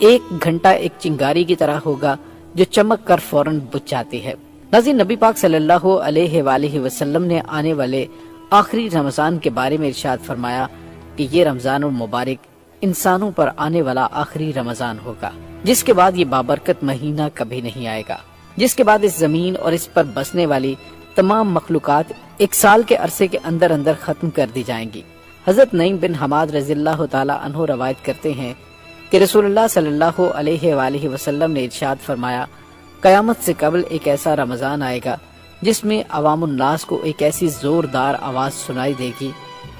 ایک گھنٹہ ایک چنگاری کی طرح ہوگا جو چمک کر فوراً بجھ جاتی ہے۔ ناظرین، نبی پاک صلی اللہ علیہ وآلہ وسلم نے آنے والے آخری رمضان کے بارے میں ارشاد فرمایا کہ یہ رمضان المبارک انسانوں پر آنے والا آخری رمضان ہوگا، جس کے بعد یہ بابرکت مہینہ کبھی نہیں آئے گا، جس کے بعد اس زمین اور اس پر بسنے والی تمام مخلوقات ایک سال کے عرصے کے اندر اندر ختم کر دی جائیں گی۔ حضرت نعیم بن حماد رضی اللہ تعالی عنہ روایت کرتے ہیں کہ رسول اللہ صلی اللہ علیہ وآلہ وسلم نے ارشاد فرمایا، قیامت سے قبل ایک ایسا رمضان آئے گا جس میں عوام الناس کو ایک ایسی زوردار آواز سنائی دے گی،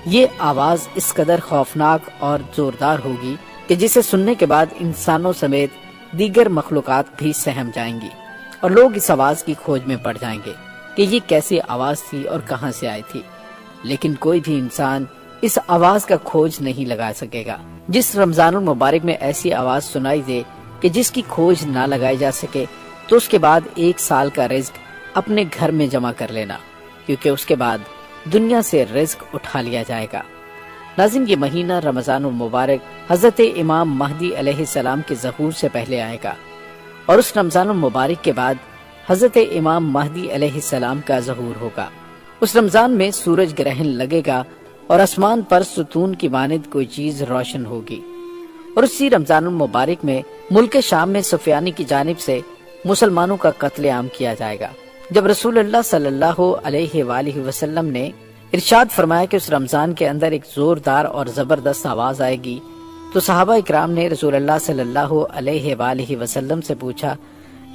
یہ آواز اس قدر خوفناک اور زوردار ہوگی کہ جسے سننے کے بعد انسانوں سمیت دیگر مخلوقات بھی سہم جائیں گی، اور لوگ اس آواز کی کھوج میں پڑ جائیں گے کہ یہ کیسی آواز تھی اور کہاں سے آئی تھی، لیکن کوئی بھی انسان اس آواز کا کھوج نہیں لگا سکے گا۔ جس رمضان المبارک میں ایسی آواز سنائی دے کہ جس کی کھوج نہ لگائی جا سکے، تو اس کے بعد ایک سال کا رزق اپنے گھر میں جمع کر لینا، کیونکہ اس کے بعد دنیا سے رزق اٹھا لیا جائے گا۔ ناظرین، یہ مہینہ رمضان المبارک حضرت امام مہدی علیہ السلام کے ظہور سے پہلے آئے گا، اور اس رمضان المبارک کے بعد حضرت امام مہدی علیہ السلام کا ظہور ہوگا۔ اس رمضان میں سورج گرہن لگے گا اور آسمان پر ستون کی مانند کوئی چیز روشن ہوگی، اور اسی رمضان المبارک میں ملک شام میں سفیانی کی جانب سے مسلمانوں کا قتل عام کیا جائے گا۔ جب رسول اللہ صلی اللہ علیہ وآلہ وسلم نے ارشاد فرمایا کہ اس رمضان کے اندر ایک زوردار اور زبردست آواز آئے گی، تو صحابہ اکرام نے رسول اللہ صلی اللہ علیہ وآلہ وسلم سے پوچھا،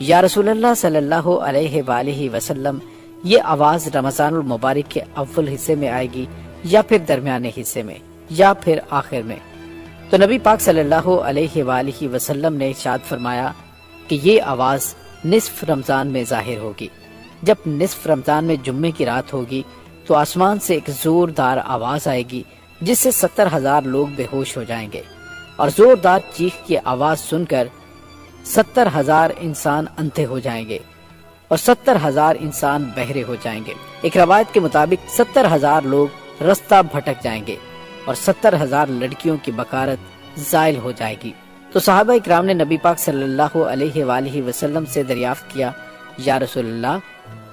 یا رسول اللہ صلی اللہ علیہ وآلہ وسلم، یہ آواز رمضان المبارک کے اول حصے میں آئے گی یا پھر درمیانے حصے میں یا پھر آخر میں؟ تو نبی پاک صلی اللہ علیہ وآلہ وسلم نے ارشاد فرمایا کہ یہ آواز نصف رمضان میں ظاہر ہوگی۔ جب نصف رمضان میں جمعے کی رات ہوگی تو آسمان سے ایک زوردار آواز آئے گی جس سے 70,000 لوگ بے ہوش ہو جائیں گے، اور زوردار چیخ کی آواز سن کر 70,000 انسان اندھے ہو جائیں گے اور 70,000 انسان بہرے ہو جائیں گے۔ ایک روایت کے مطابق 70,000 لوگ رستہ بھٹک جائیں گے اور 70,000 لڑکیوں کی بکارت زائل ہو جائے گی۔ تو صحابہ اکرام نے نبی پاک صلی اللہ علیہ وآلہ وسلم سے دریافت کیا، یا رسول اللہ،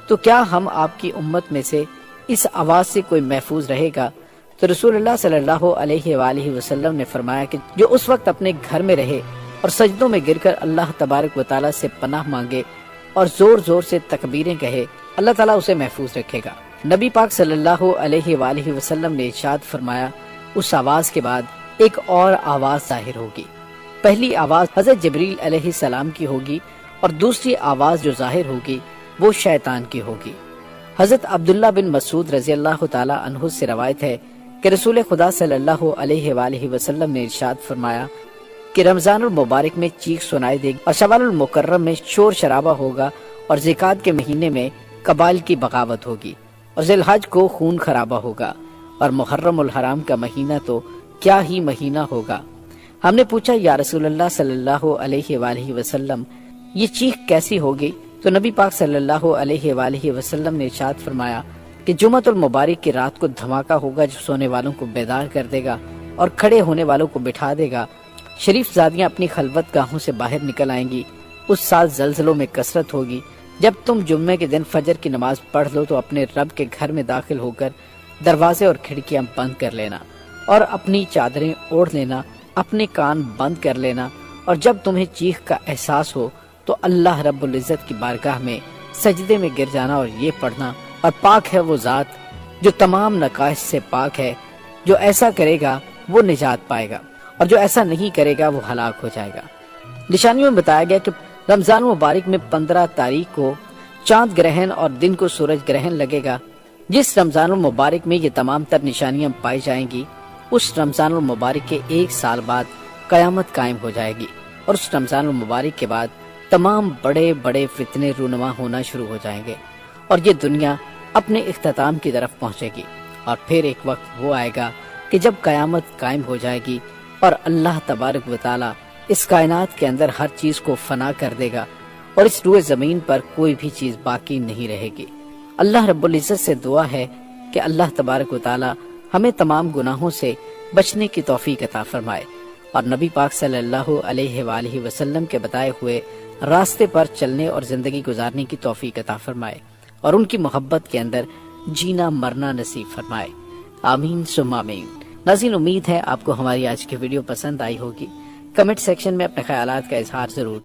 تو کیا ہم آپ کی امت میں سے اس آواز سے کوئی محفوظ رہے گا؟ تو رسول اللہ صلی اللہ علیہ وآلہ وسلم نے فرمایا کہ جو اس وقت اپنے گھر میں رہے اور سجدوں میں گر کر اللہ تبارک و تعالیٰ سے پناہ مانگے اور زور زور سے تکبیریں کہے، اللہ تعالیٰ اسے محفوظ رکھے گا۔ نبی پاک صلی اللہ علیہ وآلہ وسلم نے ارشاد فرمایا، اس آواز کے بعد ایک اور آواز ظاہر ہوگی۔ پہلی آواز حضرت جبریل علیہ السلام کی ہوگی اور دوسری آواز جو ظاہر ہوگی وہ شیطان کی ہوگی۔ حضرت عبداللہ بن مسعود رضی اللہ تعالی عنہ سے روایت ہے کہ رسول خدا صلی اللہ علیہ وآلہ وسلم نے ارشاد فرمایا کہ رمضان المبارک میں چیخ سنائی دے گی، اور شوال المکرم میں شور شرابہ ہوگا، اور ذیقعد کے مہینے میں قبائل کی بغاوت ہوگی، اور ذی الحج کو خون خرابہ ہوگا، اور محرم الحرام کا مہینہ تو کیا ہی مہینہ ہوگا۔ ہم نے پوچھا، یا رسول اللہ صلی اللہ علیہ وآلہ وسلم، یہ چیخ کیسی ہوگی؟ تو نبی پاک صلی اللہ علیہ وآلہ وسلم نے ارشاد فرمایا کہ جمعۃ المبارک کی رات کو دھماکہ ہوگا جو سونے والوں کو بیدار کر دے گا اور کھڑے ہونے والوں کو بٹھا دے گا۔ شریف زادیاں اپنی خلوت گاہوں سے باہر نکل آئیں گی۔ اس سال زلزلوں میں کثرت ہوگی۔ جب تم جمعے کے دن فجر کی نماز پڑھ لو تو اپنے رب کے گھر میں داخل ہو کر دروازے اور کھڑکیاں بند کر لینا اور اپنی چادریں اوڑھ لینا، اپنے کان بند کر لینا، اور جب تمہیں چیخ کا احساس ہو تو اللہ رب العزت کی بارگاہ میں سجدے میں گر جانا اور یہ پڑھنا، اور پاک ہے وہ ذات جو تمام نقائص سے پاک ہے، جو ایسا کرے گا وہ نجات پائے گا اور جو ایسا نہیں کرے گا وہ ہلاک ہو جائے گا۔ نشانیوں میں بتایا گیا کہ رمضان مبارک میں 15 تاریخ کو چاند گرہن اور دن کو سورج گرہن لگے گا۔ جس رمضان المبارک میں یہ تمام تر نشانیاں پائی جائیں گی، اس رمضان المبارک کے 1 سال بعد قیامت قائم ہو جائے گی، اور اس رمضان المبارک کے بعد تمام بڑے بڑے فتنے رونما ہونا شروع ہو جائیں گے، اور یہ دنیا اپنے اختتام کی طرف پہنچے گی۔ اور پھر ایک وقت وہ آئے گا کہ جب قیامت قائم ہو جائے گی اور اللہ تبارک و تعالی اس کائنات کے اندر ہر چیز کو فنا کر دے گا، اور اس روئے زمین پر کوئی بھی چیز باقی نہیں رہے گی۔ اللہ رب العزت سے دعا ہے کہ اللہ تبارک و تعالی ہمیں تمام گناہوں سے بچنے کی توفیق عطا فرمائے، اور نبی پاک صلی اللہ علیہ وآلہ وسلم کے بتائے ہوئے راستے پر چلنے اور زندگی گزارنے کی توفیق عطا فرمائے اور ان کی محبت کے اندر جینا مرنا نصیب فرمائے، آمین ثم آمین۔ ناظرین، امید ہے آپ کو ہماری آج کی ویڈیو پسند آئی ہوگی۔ کمنٹ سیکشن میں اپنے خیالات کا اظہار ضرور